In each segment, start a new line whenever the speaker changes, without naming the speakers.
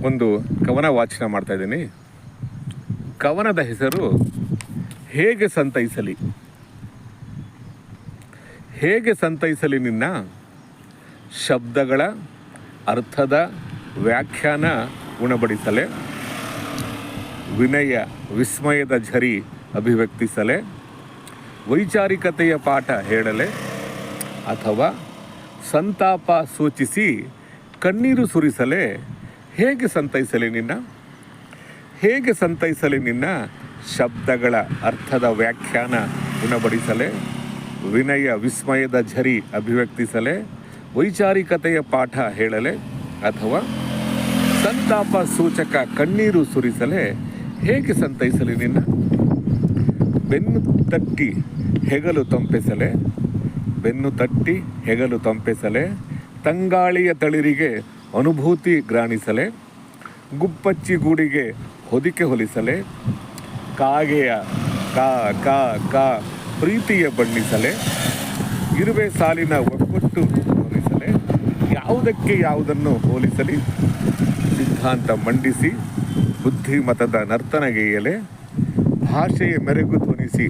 ಒಂದು ಕವನ ವಾಚನ ಮಾಡ್ತಾ ಇದ್ದೀನಿ. ಕವನದ ಹೆಸರು ಹೇಗೆ ಸಂತೈಸಲಿ. ಹೇಗೆ ಸಂತೈಸಲಿ ನಿನ್ನ ಶಬ್ದಗಳ ಅರ್ಥದ ವ್ಯಾಖ್ಯಾನ ಉಣಬಡಿಸಲೆ, ವಿನಯ ವಿಸ್ಮಯದ ಝರಿ ಅಭಿವ್ಯಕ್ತಿಸಲೆ, ವೈಚಾರಿಕತೆಯ ಪಾಠ ಹೇಳಲೆ, ಅಥವಾ ಸಂತಾಪ ಸೂಚಿಸಿ ಕಣ್ಣೀರು ಸುರಿಸಲೆ. ಹೇಗೆ ಸಂತೈಸಲಿ ನಿನ್ನ, ಹೇಗೆ ಸಂತೈಸಲಿ ನಿನ್ನ ಶಬ್ದಗಳ ಅರ್ಥದ ವ್ಯಾಖ್ಯಾನ ಉಣಬಡಿಸಲೆ, ವಿನಯ ವಿಸ್ಮಯದ ಝರಿ ಅಭಿವ್ಯಕ್ತಿಸಲೆ, ವೈಚಾರಿಕತೆಯ ಪಾಠ ಹೇಳಲೆ, ಅಥವಾ ಸಂತಾಪ ಸೂಚಕ ಕಣ್ಣೀರು ಸುರಿಸಲೆ. ಹೇಗೆ ಸಂತೈಸಲಿ ನಿನ್ನ ಬೆನ್ನು ತಟ್ಟಿ ಹೆಗಲು ತಂಪೆಸಲೆ, ಬೆನ್ನು ತಟ್ಟಿ ಹೆಗಲು ತಂಪೆಸಲೆ, ತಂಗಾಳಿಯ ತಳಿರಿಗೆ ಅನುಭೂತಿ ಗ್ರಾಣಿಸಲೆ, ಗುಪ್ಪಚ್ಚಿ ಗೂಡಿಗೆ ಹೊದಿಕೆ ಹೊಲಿಸಲೆ, ಕಾಗೆಯ ಕಾ ಕಾ ಕಾ ಪ್ರೀತಿಯ ಬಣ್ಣಿಸಲೆ, ಇರುವೆ ಸಾಲಿನ ಒಗ್ಗಟ್ಟು ಹೋಲಿಸಲೆ, ಯಾವುದಕ್ಕೆ ಯಾವುದನ್ನು ಹೋಲಿಸಲಿ, ಸಿದ್ಧಾಂತ ಮಂಡಿಸಿ ಬುದ್ಧಿಮತದ ನರ್ತನಗೆಯಲೆ, ಭಾಷೆಯ ಮೆರುಗು ಧ್ವನಿಸಿ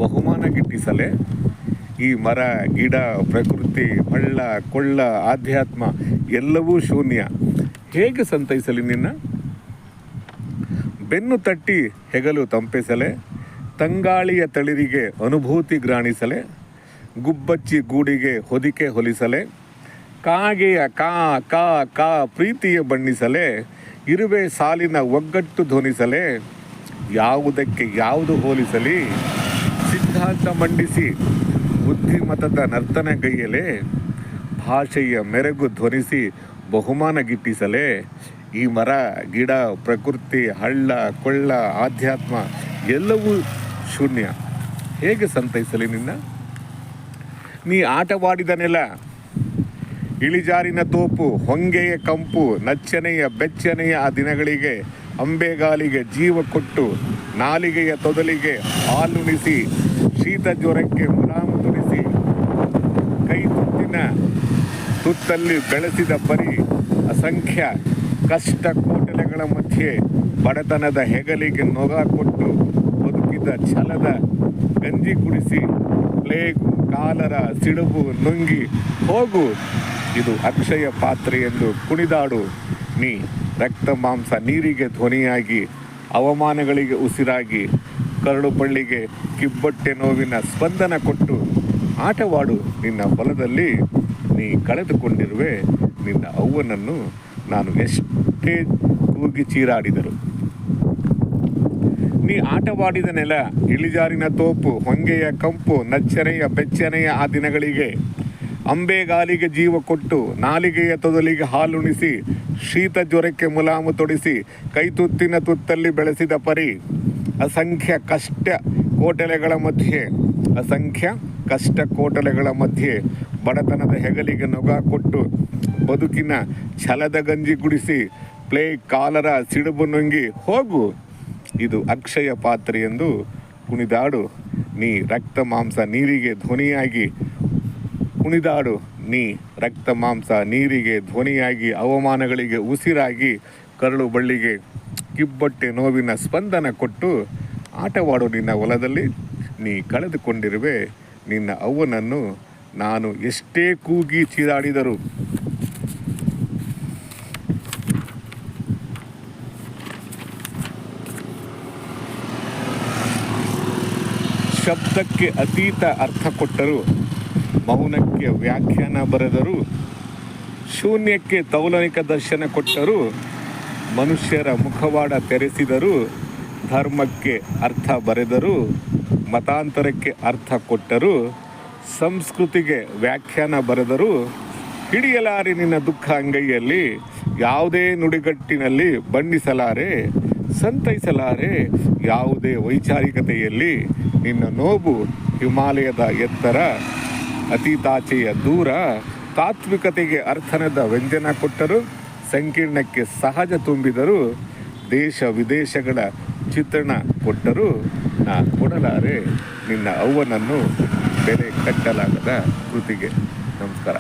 ಬಹುಮಾನ ಗಿಟ್ಟಿಸಲೆ. ಈ ಮರ ಗಿಡ ಪ್ರಕೃತಿ ಹಳ್ಳ ಕೊಳ್ಳ ಆಧ್ಯಾತ್ಮ ಎಲ್ಲವೂ ಶೂನ್ಯ. ಹೇಗೆ ಸಂತೈಸಲಿ ನಿನ್ನ ಬೆನ್ನು ತಟ್ಟಿ ಹೆಗಲು ತಂಪೆಸಲೆ, ತಂಗಾಳಿಯ ತಳಿರಿಗೆ ಅನುಭೂತಿ ಗ್ರಾಣಿಸಲೆ, ಗುಬ್ಬಚ್ಚಿ ಗೂಡಿಗೆ ಹೊದಿಕೆ ಹೊಲಿಸಲೆ, ಕಾಗೆಯ ಕಾ ಕಾ ಕಾ ಪ್ರೀತಿಯ ಬಣ್ಣಿಸಲೆ, ಇರುವೆ ಸಾಲಿನ ಒಗ್ಗಟ್ಟು ಧ್ವನಿಸಲೆ, ಯಾವುದಕ್ಕೆ ಯಾವುದು ಹೋಲಿಸಲಿ, ಸಿದ್ಧಾಂತ ಮಂಡಿಸಿ ಬುದ್ಧಿಮತದ ನರ್ತನಗೈಯಲೆ, ಭಾಷೆಯ ಮೆರುಗು ಧ್ವನಿಸಿ ಬಹುಮಾನ ಗಿಟ್ಟಿಸಲೆ. ಈ ಮರ ಗಿಡ ಪ್ರಕೃತಿ ಹಳ್ಳ ಕೊಳ್ಳ ಆಧ್ಯಾತ್ಮ ಎಲ್ಲವೂ ಶೂನ್ಯ. ಹೇಗೆ ಸಂತೈಸಲಿ ನಿನ್ನ ನೀ ಆಟವಾಡಿದ ನೆಲ, ಇಳಿಜಾರಿನ ತೋಪು ಹೊಂಗೆಯ ಕಂಪು, ನಚ್ಚನೆಯ ಬೆಚ್ಚನೆಯ ಆ ದಿನಗಳಿಗೆ ಅಂಬೆಗಾಲಿಗೆ ಜೀವ ಕೊಟ್ಟು, ನಾಲಿಗೆಯ ತೊದಲಿಗೆ ಹಾಲುಣಿಸಿ, ಶೀತ ಜ್ವರಕ್ಕೆ ಮುಲಾಮು ತುರಿಸಿ, ಕೈ ತುತ್ತಿನ ತುತ್ತಲ್ಲಿ ಬೆಳೆಸಿದ ಪರಿ, ಅಸಂಖ್ಯ ಕಷ್ಟ ಕೋಟಲೆಗಳ ಮಧ್ಯೆ ಬಡತನದ ಹೆಗಲಿಗೆ ನೊಗ ಕೊಟ್ಟು ಬದುಕಿದ ಛಲದ ಗಂಜಿ ಕುಡಿಸಿ, ಪ್ಲೇಗು ಕಾಲರ ಸಿಡುಬು ನುಂಗಿ ಹೋಗು, ಇದು ಅಕ್ಷಯ ಪಾತ್ರೆ ಎಂದು ಕುಣಿದಾಡು. ನೀ ರಕ್ತ ಮಾಂಸ ನೀರಿಗೆ ಧ್ವನಿಯಾಗಿ, ಅವಮಾನಗಳಿಗೆ ಉಸಿರಾಗಿ, ಕರಳು ಬಳ್ಳಿಗೆ ಕಿಬ್ಬೊಟ್ಟೆ ನೋವಿನ ಸ್ಪಂದನ ಕೊಟ್ಟು ಆಟವಾಡು. ನಿನ್ನ ಹೊಲದಲ್ಲಿ ನೀ ಕಳೆದುಕೊಂಡಿರುವೆ ನಿನ್ನ ಅವ್ವನನ್ನು ನಾನು ಎಷ್ಟೇ ಕೂಗಿ ಚೀರಾಡಿದರು. ನೀ ಆಟವಾಡಿದ ನೆಲ, ಇಳಿಜಾರಿನ ತೋಪು, ಹೊಂಗೆಯ ಕಂಪು, ನಚ್ಚನೆಯ ಬೆಚ್ಚನೆಯ ಆ ದಿನಗಳಿಗೆ ಅಂಬೆಗಾಲಿಗೆ ಜೀವ ಕೊಟ್ಟು, ನಾಲಿಗೆಯ ತೊದಲಿಗೆ ಹಾಲುಣಿಸಿ, ಶೀತ ಜ್ವರಕ್ಕೆ ಮುಲಾಮು ತೊಡಿಸಿ, ಕೈತುತ್ತಿನ ತುತ್ತಲ್ಲಿ ಬೆಳೆಸಿದ ಪರಿ, ಅಸಂಖ್ಯ ಕಷ್ಟ ಕೋಟಲೆಗಳ ಮಧ್ಯೆ ಬಡತನದ ಹೆಗಲಿಗೆ ನೊಗ ಕೊಟ್ಟು ಬದುಕಿನ ಛಲದ ಗಂಜಿ ಗುಡಿಸಿ, ಪ್ಲೇಗ್ ಕಾಲರ ಸಿಡುಬು ನುಂಗಿ ಹೋಗು, ಇದು ಅಕ್ಷಯ ಪಾತ್ರೆ ಎಂದು ಕುಣಿದಾಡು. ನೀ ರಕ್ತ ಮಾಂಸ ನೀರಿಗೆ ಧ್ವನಿಯಾಗಿ ಕುಣಿದಾಡು. ನೀ ರಕ್ತ ಮಾಂಸ ನೀರಿಗೆ ಧ್ವನಿಯಾಗಿ, ಅವಮಾನಗಳಿಗೆ ಉಸಿರಾಗಿ, ಕರಳು ಬಳ್ಳಿಗೆ ಕಿಬ್ಬೊಟ್ಟೆ ನೋವಿನ ಸ್ಪಂದನ ಕೊಟ್ಟು ಆಟವಾಡು. ನಿನ್ನ ಹೊಲದಲ್ಲಿ ನೀ ಕಳೆದುಕೊಂಡಿರುವೆ ನಿನ್ನ ಅವ್ವನನ್ನು ನಾನು ಎಷ್ಟೇ ಕೂಗಿ ಚೀರಾಡಿದರು. ಶಬ್ದಕ್ಕೆ ಅತೀತ ಅರ್ಥ ಕೊಟ್ಟರು, ಮೌನಕ್ಕೆ ವ್ಯಾಖ್ಯಾನ ಬರೆದರು, ಶೂನ್ಯಕ್ಕೆ ತೌಲನಿಕ ದರ್ಶನ ಕೊಟ್ಟರು, ಮನುಷ್ಯರ ಮುಖವಾಡ ತೆರೆಸಿದರು, ಧರ್ಮಕ್ಕೆ ಅರ್ಥ ಬರೆದರು, ಮತಾಂತರಕ್ಕೆ ಅರ್ಥ ಕೊಟ್ಟರು, ಸಂಸ್ಕೃತಿಗೆ ವ್ಯಾಖ್ಯಾನ ಬರೆದರು. ಹಿಡಿಯಲಾರೆ ನಿನ್ನ ದುಃಖ ಅಂಗೈಯಲ್ಲಿ, ಯಾವುದೇ ನುಡಿಗಟ್ಟಿನಲ್ಲಿ ಬಣ್ಣಿಸಲಾರೆ, ಸಂತೈಸಲಾರೆ ಯಾವುದೇ ವೈಚಾರಿಕತೆಯಲ್ಲಿ. ನಿನ್ನ ನೋವು ಹಿಮಾಲಯದ ಎತ್ತರ, ಅತೀತಾಚೆಯ ದೂರ, ತಾತ್ವಿಕತೆಗೆ ಅರ್ಥನದ ವ್ಯಂಜನ ಕೊಟ್ಟರು, ಸಂಕೀರ್ಣಕ್ಕೆ ಸಹಜ ತುಂಬಿದರು, ದೇಶ ವಿದೇಶಗಳ ಚಿತ್ರಣ ಕೊಟ್ಟರು. ನಾ ಕೊಡಲಾರೆ ನಿನ್ನ ಅವ್ವನನ್ನು ಬೆಲೆ ಕಟ್ಟಲಾಗದ ಕೃತಿಗೆ. ನಮಸ್ಕಾರ.